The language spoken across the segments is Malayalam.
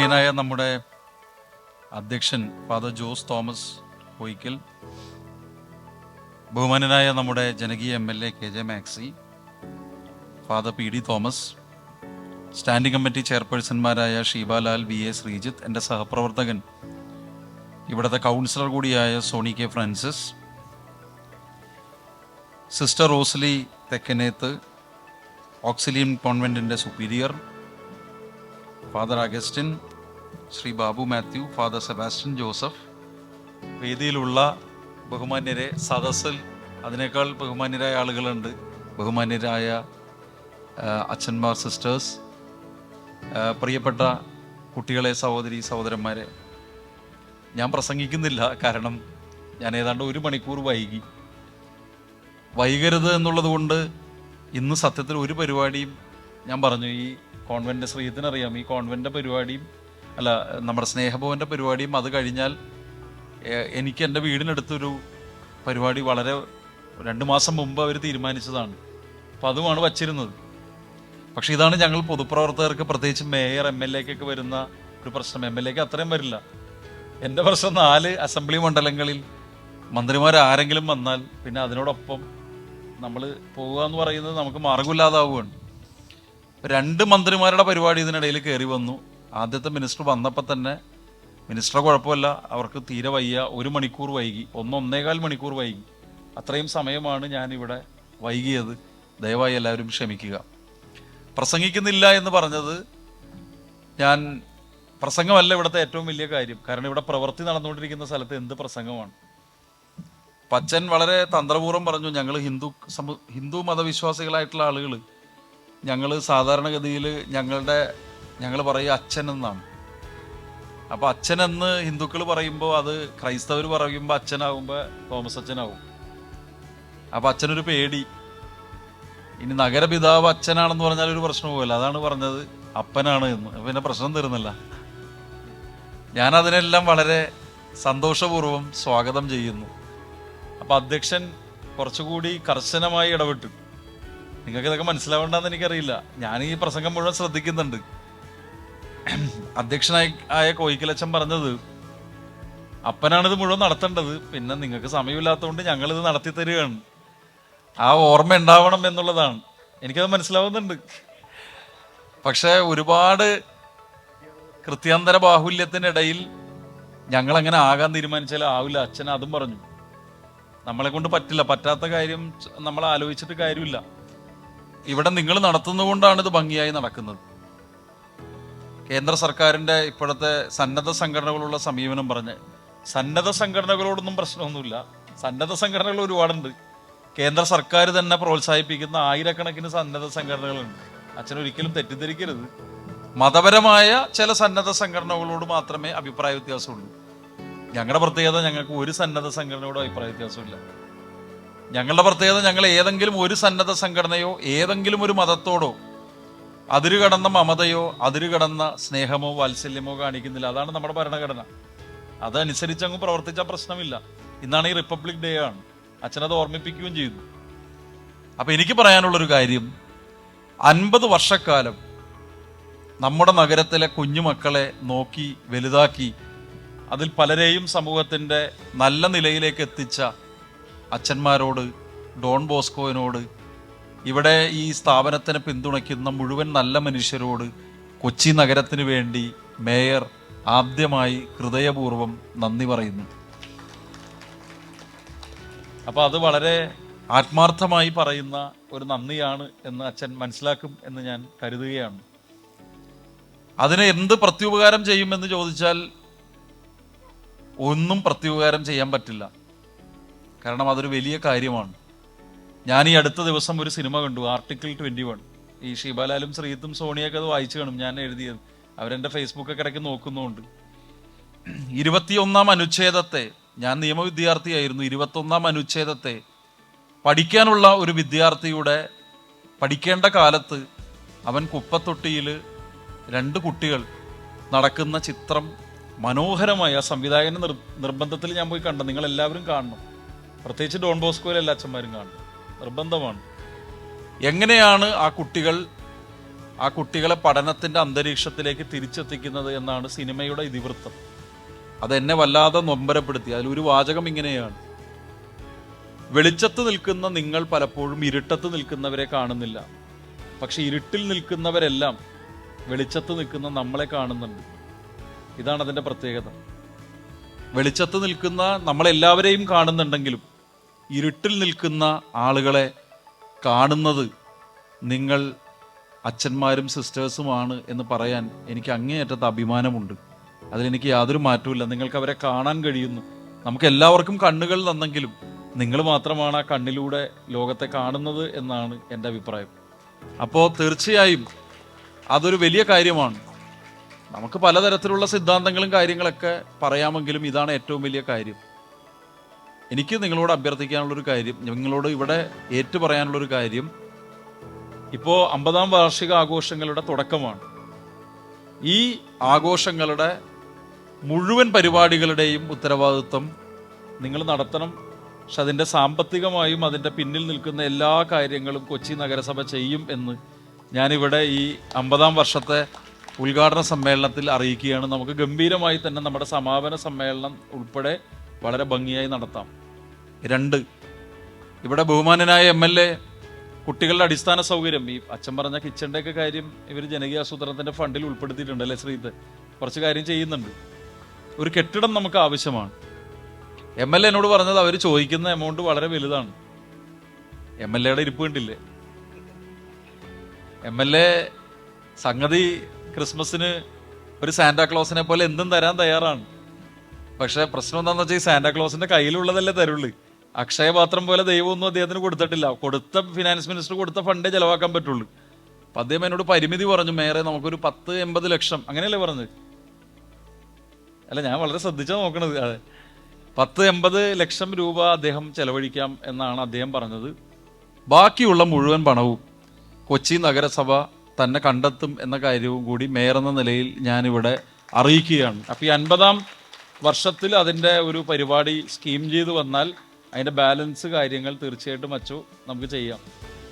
പ്രിയനായ നമ്മുടെ അധ്യക്ഷൻ ഫാദർ ജോസ് തോമസ് കോയിക്കൽ, ബഹുമാനനായ നമ്മുടെ ജനകീയ MLA KJ Maxi, father PD Thomas, standing committee ചെയർപേഴ്സൺമാരായ ഷീബാലാൽ VA ശ്രീജിത്ത്, എൻ്റെ സഹപ്രവർത്തകൻ ഇവിടുത്തെ കൗൺസിലർ കൂടിയായ Soni K Francis, sister Rosly Thekkanath, Auxilian കോൺവെൻറ്റിൻ്റെ superior, father Augustine, Shri Babu Mathew, father Sebastian Joseph, വേദിയിലുള്ള ബഹുമാന്യരെ, സദസ്സിൽ അതിനേക്കാൾ ബഹുമാന്യരായ ആളുകളുണ്ട്, ബഹുമാന്യരായ അച്ഛന്മാർ, സിസ്റ്റേഴ്സ്, പ്രിയപ്പെട്ട കുട്ടികളെ, സഹോദരി സഹോദരന്മാരെ, ഞാൻ പ്രസംഗിക്കുന്നില്ല. കാരണം ഞാൻ ഏതാണ്ട് 1 മണിക്കൂർ വൈകരുത് എന്നുള്ളത് കൊണ്ട് ഇന്ന് സത്യത്തിൽ ഒരു പരിപാടിയും ഞാൻ പറഞ്ഞു. ഈ കോൺവെൻ്റ്, ശ്രീജിത്തിനറിയാം, ഈ കോൺവെൻ്റ് പരിപാടിയും നമ്മുടെ സ്നേഹഭവൻ്റെ പരിപാടിയും അത് കഴിഞ്ഞാൽ എനിക്ക് എൻ്റെ വീടിനടുത്തൊരു പരിപാടി വളരെ 2 മാസം മുമ്പ് അവർ തീരുമാനിച്ചതാണ്. അപ്പോൾ അതുമാണ് വച്ചിരുന്നത്. പക്ഷേ ഇതാണ് ഞങ്ങൾ പൊതുപ്രവർത്തകർക്ക്, പ്രത്യേകിച്ച് മേയർ MLAക്കൊക്കെ വരുന്ന ഒരു പ്രശ്നം. MLAക്ക് അത്രയും വരില്ല. എൻ്റെ പ്രശ്നം 4 അസംബ്ലി മണ്ഡലങ്ങളിൽ മന്ത്രിമാരാരെങ്കിലും വന്നാൽ പിന്നെ അതിനോടൊപ്പം നമ്മൾ പോകുക എന്ന് പറയുന്നത് നമുക്ക് മാർഗമില്ലാതാവുകയാണ്. 2 മന്ത്രിമാരുടെ പരിപാടി ഇതിനിടയിൽ കയറി വന്നു. ആദ്യത്തെ മിനിസ്റ്റർ വന്നപ്പോൾ തന്നെ മിനിസ്റ്റർ കുഴപ്പമില്ല, അവർക്ക് തീരെ വയ്യ, 1 മണിക്കൂർ വൈകി, 1.25 മണിക്കൂർ വൈകി. അത്രയും സമയമാണ് ഞാനിവിടെ വൈകിയത്. ദയവായി എല്ലാവരും ക്ഷമിക്കുക. പ്രസംഗിക്കുന്നില്ല എന്ന് പറഞ്ഞത്, ഞാൻ പ്രസംഗമല്ല ഇവിടുത്തെ ഏറ്റവും വലിയ കാര്യം. കാരണം ഇവിടെ പ്രവൃത്തി നടന്നുകൊണ്ടിരിക്കുന്ന സ്ഥലത്ത് എന്ത് പ്രസംഗമാണ്. അച്ഛൻ വളരെ തന്ത്രപൂർവ്വം പറഞ്ഞു, ഞങ്ങൾ ഹിന്ദു മതവിശ്വാസികളായിട്ടുള്ള ആളുകൾ, ഞങ്ങൾ സാധാരണഗതിയിൽ ഞങ്ങൾ പറയുക അച്ഛൻ എന്നാണ്. അപ്പോൾ അച്ഛനെന്ന് ഹിന്ദുക്കൾ പറയുമ്പോൾ അത് ക്രൈസ്തവർ പറയുമ്പോൾ അച്ഛനാകുമ്പോൾ തോമസ് അച്ഛനാവും. അപ്പോൾ അച്ഛനൊരു പേടി, ഇനി നഗരപിതാവ് അച്ഛനാണെന്ന് പറഞ്ഞാൽ ഒരു പ്രശ്നവുമില്ല. അതാണ് പറഞ്ഞത് അപ്പനാണ് എന്ന്. പിന്നെ പ്രശ്നം തീർന്നില്ല. ഞാനതിനെല്ലാം വളരെ സന്തോഷപൂർവ്വം സ്വാഗതം ചെയ്യുന്നു. അപ്പോൾ അധ്യക്ഷൻ കുറച്ചുകൂടി കർശനമായി ഇടപെട്ടു. നിങ്ങൾക്ക് ഇതൊക്കെ മനസ്സിലാവേണ്ടെന്ന് എനിക്കറിയില്ല. ഞാൻ ഈ പ്രസംഗം മുഴുവൻ ശ്രദ്ധിക്കുന്നുണ്ട്. അധ്യക്ഷനായ കോയിക്കലച്ചൻ പറഞ്ഞത്, അപ്പനാണിത് മുഴുവൻ നടത്തേണ്ടത്, പിന്നെ നിങ്ങൾക്ക് സമയമില്ലാത്തതുകൊണ്ട് ഞങ്ങളിത് നടത്തി തരികയാണ്. ആ ഓർമ്മ ഉണ്ടാവണം എന്നുള്ളതാണ്. എനിക്കത് മനസ്സിലാവുന്നുണ്ട്. പക്ഷേ ഒരുപാട് കൃത്യാന്തര ബാഹുല്യത്തിനിടയിൽ ഞങ്ങളങ്ങനെ ആകാൻ തീരുമാനിച്ചാൽ ആവില്ല. അച്ഛൻ അതും പറഞ്ഞു, നമ്മളെ കൊണ്ട് പറ്റില്ല, പറ്റാത്ത കാര്യം നമ്മൾ ആലോചിച്ചിട്ട് കാര്യമില്ല. ഇവിടെ നിങ്ങൾ നടത്തുന്നതുകൊണ്ടാണ് ഇത് ഭംഗിയായി നടക്കുന്നത്. കേന്ദ്ര സർക്കാരിൻ്റെ ഇപ്പോഴത്തെ സന്നദ്ധ സംഘടനകളുള്ള സമീപനം പറഞ്ഞ്, സന്നദ്ധ സംഘടനകളോടൊന്നും പ്രശ്നമൊന്നുമില്ല. സന്നദ്ധ സംഘടനകൾ ഒരുപാടുണ്ട്. കേന്ദ്ര സർക്കാർ തന്നെ പ്രോത്സാഹിപ്പിക്കുന്ന 1000കണക്കിന് സന്നദ്ധ സംഘടനകളുണ്ട്. അച്ഛനൊരിക്കലും തെറ്റിദ്ധരിക്കരുത്. മതപരമായ ചില സന്നദ്ധ സംഘടനകളോട് മാത്രമേ അഭിപ്രായ വ്യത്യാസമുള്ളൂ. ഞങ്ങളുടെ പ്രത്യേകത, ഞങ്ങൾക്ക് ഒരു സന്നദ്ധ സംഘടനയോടും അഭിപ്രായ വ്യത്യാസമില്ല. ഞങ്ങളുടെ പ്രത്യേകത, ഞങ്ങൾ ഏതെങ്കിലും ഒരു സന്നദ്ധ സംഘടനയോ ഏതെങ്കിലും ഒരു മതത്തോടോ അതിരുകടന്ന മമതയോ അതിരുകടന്ന സ്നേഹമോ വാത്സല്യമോ കാണിക്കുന്നില്ല. അതാണ് നമ്മുടെ ഭരണഘടന. അതനുസരിച്ച് അങ്ങ് പ്രവർത്തിച്ചാൽ പ്രശ്നമില്ല. ഇന്നാണ് ഈ റിപ്പബ്ലിക് ഡേ ആണ്. അച്ഛനത് ഓർമ്മിപ്പിക്കുകയും ചെയ്തു. അപ്പം എനിക്ക് പറയാനുള്ളൊരു കാര്യം, 50 വർഷക്കാലം നമ്മുടെ നഗരത്തിലെ കുഞ്ഞുമക്കളെ നോക്കി വലുതാക്കി അതിൽ പലരെയും സമൂഹത്തിൻ്റെ നല്ല നിലയിലേക്ക് എത്തിച്ച അച്ഛന്മാരോട്, ഡോൺ ബോസ്കോവിനോട്, ഇവിടെ ഈ സ്ഥാപനത്തിനെ പിന്തുണയ്ക്കുന്ന മുഴുവൻ നല്ല മനുഷ്യരോട് കൊച്ചി നഗരത്തിന് വേണ്ടി മേയർ ആദ്യമായി ഹൃദയപൂർവ്വം നന്ദി പറയുന്നു. അപ്പോൾ അത് വളരെ ആത്മാർത്ഥമായി പറയുന്ന ഒരു നന്ദിയാണ് എന്ന് അച്ഛൻ മനസ്സിലാക്കും എന്ന് ഞാൻ കരുതുകയാണ്. അതിന് എന്ത് പ്രത്യുപകാരം ചെയ്യുമെന്ന് ചോദിച്ചാൽ ഒന്നും പ്രത്യുപകാരം ചെയ്യാൻ പറ്റില്ല. കാരണം അതൊരു വലിയ കാര്യമാണ്. ഞാൻ ഈ അടുത്ത ദിവസം ഒരു സിനിമ കണ്ടു, ആർട്ടിക്കിൾ 21. ഈ ഷീബാലാലും ശ്രീജിത്തും സോണിയൊക്കെ അത് വായിച്ചു കാണും. ഞാൻ എഴുതിയത്, അവരെൻ്റെ ഫേസ്ബുക്കൊക്കെ ഇടയ്ക്ക് നോക്കുന്നുണ്ട്. 21ാം അനുച്ഛേദത്തെ, ഞാൻ നിയമവിദ്യാർത്ഥിയായിരുന്നു, 21ാം അനുച്ഛേദത്തെ പഠിക്കാനുള്ള ഒരു വിദ്യാർത്ഥിയുടെ പഠിക്കേണ്ട കാലത്ത് അവൻ കുപ്പത്തൊട്ടിയിൽ 2 കുട്ടികൾ നടക്കുന്ന ചിത്രം മനോഹരമായി, ആ സംവിധായകൻ്റെ നിർബന്ധത്തിൽ ഞാൻ പോയി കണ്ടു. നിങ്ങളെല്ലാവരും കാണണം. പ്രത്യേകിച്ച് ഡോൺ ബോസ്കോയിലെ എല്ലാ അച്ഛന്മാരും കാണണം, നിർബന്ധമാണ്. എങ്ങനെയാണ് ആ കുട്ടികൾ ആ കുട്ടികളെ പഠനത്തിന്റെ അന്തരീക്ഷത്തിലേക്ക് തിരിച്ചെത്തിക്കുന്നത് എന്നാണ് സിനിമയുടെ ഇതിവൃത്തം. അതെന്നെ വല്ലാതെ നൊമ്പരപ്പെടുത്തി. അതിലൊരു വാചകം ഇങ്ങനെയാണ്: വെളിച്ചത്ത് നിൽക്കുന്ന നിങ്ങൾ പലപ്പോഴും ഇരുട്ടത്ത് നിൽക്കുന്നവരെ കാണുന്നില്ല, പക്ഷെ ഇരുട്ടിൽ നിൽക്കുന്നവരെല്ലാം വെളിച്ചത്ത് നിൽക്കുന്ന നമ്മളെ കാണുന്നുണ്ട്. ഇതാണ് അതിന്റെ പ്രത്യേകത. വെളിച്ചത്ത് നിൽക്കുന്ന നമ്മളെല്ലാവരെയും കാണുന്നുണ്ടെങ്കിലും ഇരുട്ടിൽ നിൽക്കുന്ന ആളുകളെ കാണുന്നത് നിങ്ങൾ അച്ഛന്മാരും സിസ്റ്റേഴ്സുമാണ് എന്ന് പറയാൻ എനിക്ക് അങ്ങേയറ്റത്തെ അഭിമാനമുണ്ട്. അതിലെനിക്ക് യാതൊരു മാറ്റവുമില്ല. നിങ്ങൾക്ക് അവരെ കാണാൻ കഴിയുന്നു. നമുക്ക് എല്ലാവർക്കും കണ്ണുകൾ തന്നെങ്കിലും നിങ്ങൾ മാത്രമാണ് ആ കണ്ണിലൂടെ ലോകത്തെ കാണുന്നത് എന്നാണ് എൻ്റെ അഭിപ്രായം. അപ്പോൾ തീർച്ചയായും അതൊരു വലിയ കാര്യമാണ്. നമുക്ക് പലതരത്തിലുള്ള സിദ്ധാന്തങ്ങളും കാര്യങ്ങളൊക്കെ പറയാമെങ്കിലും ഇതാണ് ഏറ്റവും വലിയ കാര്യം. എനിക്ക് നിങ്ങളോട് അഭ്യർത്ഥിക്കാനുള്ളൊരു കാര്യം, നിങ്ങളോട് ഇവിടെ ഏറ്റു പറയാനുള്ളൊരു കാര്യം, ഇപ്പോൾ 50-ാം വാർഷിക ആഘോഷങ്ങളുടെ തുടക്കമാണ്. ഈ ആഘോഷങ്ങളുടെ മുഴുവൻ പരിപാടികളുടെയും ഉത്തരവാദിത്വം നിങ്ങൾ നടത്തണം. പക്ഷെ അതിൻ്റെ സാമ്പത്തികമായും അതിൻ്റെ പിന്നിൽ നിൽക്കുന്ന എല്ലാ കാര്യങ്ങളും കൊച്ചി നഗരസഭ ചെയ്യും എന്ന് ഞാനിവിടെ ഈ 50-ാം വർഷത്തെ ഉദ്ഘാടന സമ്മേളനത്തിൽ അറിയിക്കുകയാണ്. നമുക്ക് ഗംഭീരമായി തന്നെ നമ്മുടെ സമാപന സമ്മേളനം ഉൾപ്പെടെ വളരെ ഭംഗിയായി നടത്താം. 2, ഇവിടെ ബഹുമാനനായ MLA കുട്ടികളുടെ അടിസ്ഥാന സൗകര്യം, ഈ അച്ഛൻ പറഞ്ഞ കിച്ചൻ്റെ ഒക്കെ കാര്യം ഇവർ ജനകീയ ആസൂത്രണത്തിന്റെ ഫണ്ടിൽ ഉൾപ്പെടുത്തിയിട്ടുണ്ട് അല്ലേ ശ്രീത്? കുറച്ച് കാര്യം ചെയ്യുന്നുണ്ട്. ഒരു കെട്ടിടം നമുക്ക് ആവശ്യമാണ്. MLA എന്നോട് പറഞ്ഞത് അവർ ചോദിക്കുന്ന എമൗണ്ട് വളരെ വലുതാണ്. MLAയുടെ ഇരിപ്പ് കണ്ടില്ലേ? MLA സംഗതി ക്രിസ്മസിന് ഒരു സാന്റാക്ലോസിനെ പോലെ എന്തും തരാൻ തയ്യാറാണ്. പക്ഷെ പ്രശ്നം എന്താണെന്ന് വെച്ചാൽ ഈ സാന്റാക്ലോസിന്റെ കയ്യിലുള്ളതല്ലേ തരുള്ളൂ. അക്ഷയപാത്രം പോലെ ദൈവമൊന്നും അദ്ദേഹത്തിന് കൊടുത്തിട്ടില്ല. കൊടുത്ത ഫിനാൻസ് മിനിസ്റ്റർ കൊടുത്ത ഫണ്ടേ ചെലവാക്കാൻ പറ്റുള്ളൂ. അപ്പൊ അദ്ദേഹം എന്നോട് പരിമിതി പറഞ്ഞു, മേറെ നമുക്കൊരു 10-80 ലക്ഷം, അങ്ങനെയല്ലേ പറഞ്ഞത്? അല്ല, ഞാൻ വളരെ ശ്രദ്ധിച്ചാ നോക്കണത്. അതെ, 10-80 ലക്ഷം രൂപ അദ്ദേഹം ചെലവഴിക്കാം എന്നാണ് അദ്ദേഹം പറഞ്ഞത്. ബാക്കിയുള്ള മുഴുവൻ പണവും കൊച്ചി നഗരസഭ തന്നെ കണ്ടെത്തും എന്ന കാര്യവും കൂടി മേയർ എന്ന നിലയിൽ ഞാനിവിടെ അറിയിക്കുകയാണ്. അപ്പോൾ ഈ 50-ാം വർഷത്തിൽ അതിൻ്റെ ഒരു പരിപാടി സ്കീം ചെയ്ത് വന്നാൽ അതിൻ്റെ ബാലൻസ് കാര്യങ്ങൾ തീർച്ചയായിട്ടും അച്ചോ നമുക്ക് ചെയ്യാം.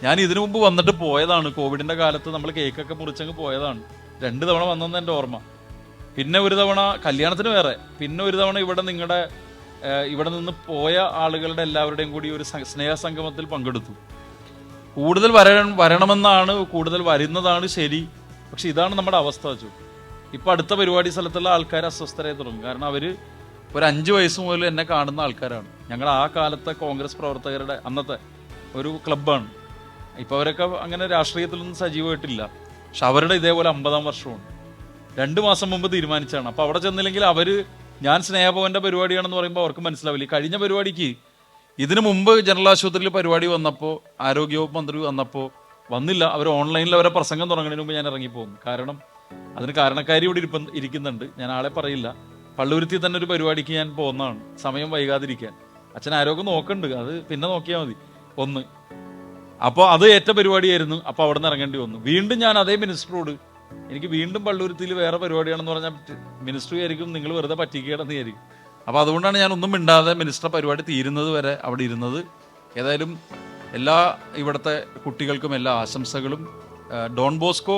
ഞാൻ ഇതിനു മുമ്പ് വന്നിട്ട് പോയതാണ്. കോവിഡിൻ്റെ കാലത്ത് നമ്മൾ കേക്കൊക്കെ മുറിച്ചങ്ങ് പോയതാണ്. 2 തവണ വന്നെന്ന് എൻ്റെ ഓർമ്മ. പിന്നെ ഒരു തവണ കല്യാണത്തിന് വേറെ, പിന്നെ ഒരു തവണ ഇവിടെ നിന്ന് പോയ ആളുകളുടെ എല്ലാവരുടെയും കൂടി ഒരു സ്നേഹസംഗമത്തിൽ പങ്കെടുത്തു. കൂടുതൽ വരണമെന്നാണ്, കൂടുതൽ വരുന്നതാണ് ശരി. പക്ഷെ ഇതാണ് നമ്മുടെ അവസ്ഥ വെച്ചു. ഇപ്പം അടുത്ത പരിപാടി സ്ഥലത്തുള്ള ആൾക്കാർ അസ്വസ്ഥരായി തുടങ്ങും. കാരണം അവർ ഒരു 5 വയസ്സ് മുതൽ എന്നെ കാണുന്ന ആൾക്കാരാണ്. ഞങ്ങൾ ആ കാലത്തെ കോൺഗ്രസ് പ്രവർത്തകരുടെ അന്നത്തെ ഒരു ക്ലബ്ബാണ്. ഇപ്പോൾ അവരൊക്കെ അങ്ങനെ രാഷ്ട്രീയത്തിലൊന്നും സജീവമായിട്ടില്ല. പക്ഷെ അവരുടെ ഇതേപോലെ 50-ാം വർഷമാണ്. 2 മാസം മുമ്പ് തീരുമാനിച്ചാണ്. അപ്പോൾ അവിടെ ചെന്നില്ലെങ്കിൽ ഞാൻ സ്നേഹഭവന്റെ പരിപാടിയാണെന്ന് പറയുമ്പോൾ അവർക്ക് മനസ്സിലാവില്ല. കഴിഞ്ഞ പരിപാടിക്ക് ഇതിനു മുമ്പ് ജനറൽ ആശുപത്രിയിൽ പരിപാടി വന്നപ്പോൾ, ആരോഗ്യവകുപ്പ് മന്ത്രി വന്നപ്പോൾ വന്നില്ല. അവർ ഓൺലൈനിൽ അവരെ പ്രസംഗം തുടങ്ങുന്നതിന് മുമ്പ് ഞാൻ ഇറങ്ങിപ്പോകുന്നു. കാരണം അതിന് കാരണക്കാരി ഇവിടെ ഇരിക്കുന്നുണ്ട്. ഞാൻ ആളെ പറയില്ല. പള്ളുരുത്തി തന്നെ ഒരു പരിപാടിക്ക് ഞാൻ പോകുന്നതാണ്, സമയം വൈകാതിരിക്കാൻ. അച്ഛൻ ആരോഗ്യം നോക്കുന്നുണ്ട്, അത് പിന്നെ നോക്കിയാൽ മതി. 1 അപ്പോൾ അത് ഏറ്റ പരിപാടിയായിരുന്നു. അപ്പോൾ അവിടെ നിന്ന് ഇറങ്ങേണ്ടി വന്നു. വീണ്ടും ഞാൻ അതേ മിനിസ്റ്ററോട്, എനിക്ക് വീണ്ടും പള്ളുരുത്തിയിൽ വേറെ പരിപാടിയാണെന്ന് പറഞ്ഞാൽ മിനിസ്റ്റർ വിചാരിക്കും നിങ്ങൾ വെറുതെ പറ്റിക്കുകയാണെന്ന് വിചാരിക്കും. അപ്പോൾ അതുകൊണ്ടാണ് ഞാൻ ഒന്നും മിണ്ടാതെ മിനിസ്റ്റർ പരിപാടി തീരുന്നത് വരെ അവിടെ ഇരുന്നത്. ഏതായാലും എല്ലാ ഇവിടുത്തെ കുട്ടികൾക്കും എല്ലാ ആശംസകളും. ഡോൺ ബോസ്കോ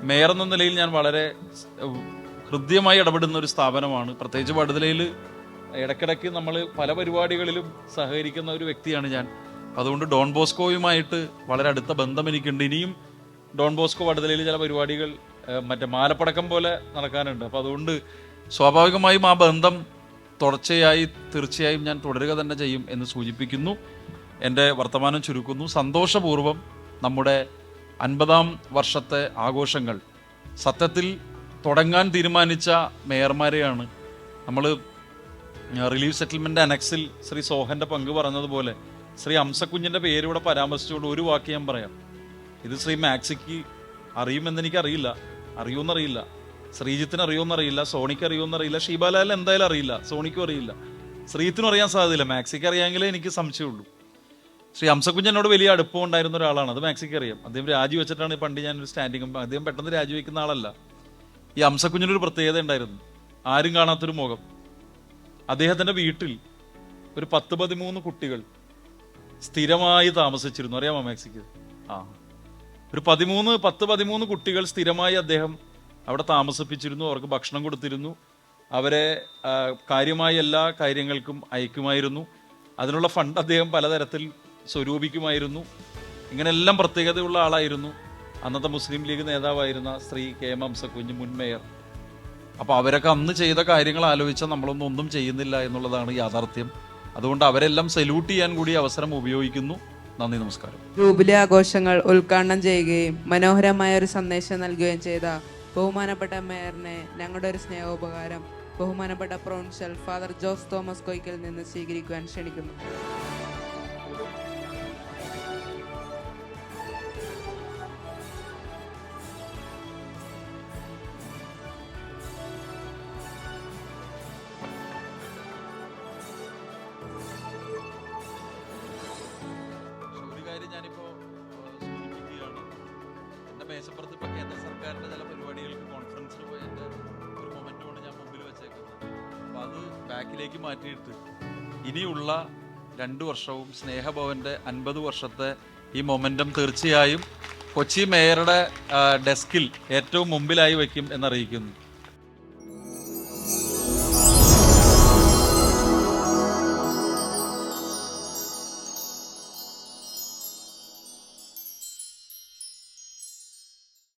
മേയർ എന്ന നിലയിൽ ഞാൻ വളരെ ഹൃദ്യമായി ഇടപെടുന്ന ഒരു സ്ഥാപനമാണ്. പ്രത്യേകിച്ച് വടുതലയിൽ ഇടയ്ക്കിടയ്ക്ക് നമ്മൾ പല പരിപാടികളിലും സഹകരിക്കുന്ന ഒരു വ്യക്തിയാണ് ഞാൻ. അതുകൊണ്ട് ഡോൺ ബോസ്കോയുമായിട്ട് വളരെ അടുത്ത ബന്ധം എനിക്കുണ്ട്. ഇനിയും ഡോൺ ബോസ്കോ വടുതലയിൽ ചില പരിപാടികൾ മറ്റേ മാലപ്പടക്കം പോലെ നടക്കാനുണ്ട്. അപ്പോൾ അതുകൊണ്ട് സ്വാഭാവികമായും ആ ബന്ധം തുടർച്ചയായി തീർച്ചയായും ഞാൻ തുടരുക തന്നെ ചെയ്യും എന്ന് സൂചിപ്പിക്കുന്നു. എൻ്റെ വർത്തമാനം ചുരുക്കുന്നു. സന്തോഷപൂർവ്വം നമ്മുടെ 50-ാം വർഷത്തെ ആഘോഷങ്ങൾ സത്യത്തിൽ തുടങ്ങാൻ തീരുമാനിച്ച മേയർമാരെയാണ് നമ്മൾ. റിലീഫ് സെറ്റിൽമെൻ്റ് അനക്സിൽ ശ്രീ സോഹൻ്റെ പങ്ക് പറഞ്ഞതുപോലെ ശ്രീ അംസക്കുഞ്ഞിൻ്റെ പേര് ഇവിടെ പരാമർശിച്ചുകൊണ്ട് ഒരു വാക്ക് ഞാൻ പറയാം. ഇത് ശ്രീ മാക്സിക്ക് അറിയുമെന്ന് എനിക്കറിയില്ല, അറിയുമെന്നറിയില്ല. ശ്രീജിത്തിന് അറിയുമെന്നറിയില്ല, സോണിക്ക് അറിയുമെന്നറിയില്ല, ഷീബാലാൽ എന്തായാലും അറിയില്ല, സോണിക്കും അറിയില്ല, ശ്രീജിത്തിനും അറിയാൻ സാധ്യതയില്ല. മാക്സിക്ക് അറിയാമെങ്കിലേ എനിക്ക് സംശയമുള്ളൂ. ശ്രീ അംസക്കുഞ്ഞ് എന്നോട് വലിയ അടുപ്പം ഉണ്ടായിരുന്ന ഒരാളാണ്, അത് മാക്സിക്ക് അറിയാം. അദ്ദേഹം രാജിവെച്ചിട്ടാണ് പണ്ട് ഞാനൊരു സ്റ്റാൻഡിങ്. അദ്ദേഹം പെട്ടെന്ന് രാജിവെക്കുന്ന ആളല്ല. ഈ അംസക്കുഞ്ഞിനൊരു പ്രത്യേകത ഉണ്ടായിരുന്നു, ആരും കാണാത്തൊരു മുഖം. അദ്ദേഹത്തിൻ്റെ വീട്ടിൽ ഒരു 10-13 കുട്ടികൾ സ്ഥിരമായി താമസിച്ചിരുന്നു. അറിയാമോ മാക്സിക്ക്? ഒരു 13 കുട്ടികൾ സ്ഥിരമായി അദ്ദേഹം അവിടെ താമസിപ്പിച്ചിരുന്നു. അവർക്ക് ഭക്ഷണം കൊടുത്തിരുന്നു. അവരെ കാര്യമായ എല്ലാ കാര്യങ്ങൾക്കും അയക്കുമായിരുന്നു. അതിനുള്ള ഫണ്ട് അദ്ദേഹം പലതരത്തിൽ സ്വരൂപിക്കുമായിരുന്നു. ഇങ്ങനെല്ലാം പ്രത്യേകതയുള്ള ആളായിരുന്നു. അന്നത്തെ മുസ്ലിം ലീഗ് നേതാവായിരുന്ന ശ്രീ KM ഹംസക്കുഞ്ഞ്, മുൻ മേയർ. അപ്പോൾ അവരൊക്കെ അന്ന് ചെയ്ത കാര്യങ്ങൾ ആലോചിച്ചാൽ ഒന്നും ചെയ്യുന്നില്ല എന്നുള്ളതാണ് യാഥാർത്ഥ്യം. അതുകൊണ്ട് അവരെല്ലാം സല്യൂട്ട് ചെയ്യാൻ കൂടി അവസരം ഉപയോഗിക്കുന്നു. നന്ദി, നമസ്കാരം. ജൂബിലി ആഘോഷങ്ങൾ ഉദ്ഘാടനം ചെയ്യുകയും മനോഹരമായ ഒരു സന്ദേശം നൽകുകയും ചെയ്ത ബഹുമാനപ്പെട്ട മേയറിനെ ഞങ്ങളുടെ ഒരു സ്നേഹോപകാരം ബഹുമാനപ്പെട്ട പ്രൊവിൻഷ്യൽ ഫാദർ ജോസ് തോമസ് കോയിക്കൽ നിന്ന് സ്വീകരിക്കുവാൻ ക്ഷണിക്കുന്നു. ഞാനിപ്പോ സൂചിപ്പിക്കുകയാണ്, എൻ്റെ മേശപ്പുറത്ത് ഇപ്പൊ കേന്ദ്ര സർക്കാരിന്റെ ചില പരിപാടികൾക്ക് കോൺഫറൻസിന് പോയ എൻ്റെ ഒരു മൊമെന്റുമാണ് ഞാൻ മുമ്പിൽ വെച്ചേക്കുന്നത്. അപ്പൊ അത് ബാക്കിലേക്ക് മാറ്റിയിട്ട് ഇനിയുള്ള 2 വർഷവും സ്നേഹഭവന്റെ 50 വർഷത്തെ ഈ മൊമെന്റം തീർച്ചയായും കൊച്ചി മേയറുടെ ഡെസ്കിൽ ഏറ്റവും മുമ്പിലായി വയ്ക്കും എന്നറിയിക്കുന്നു.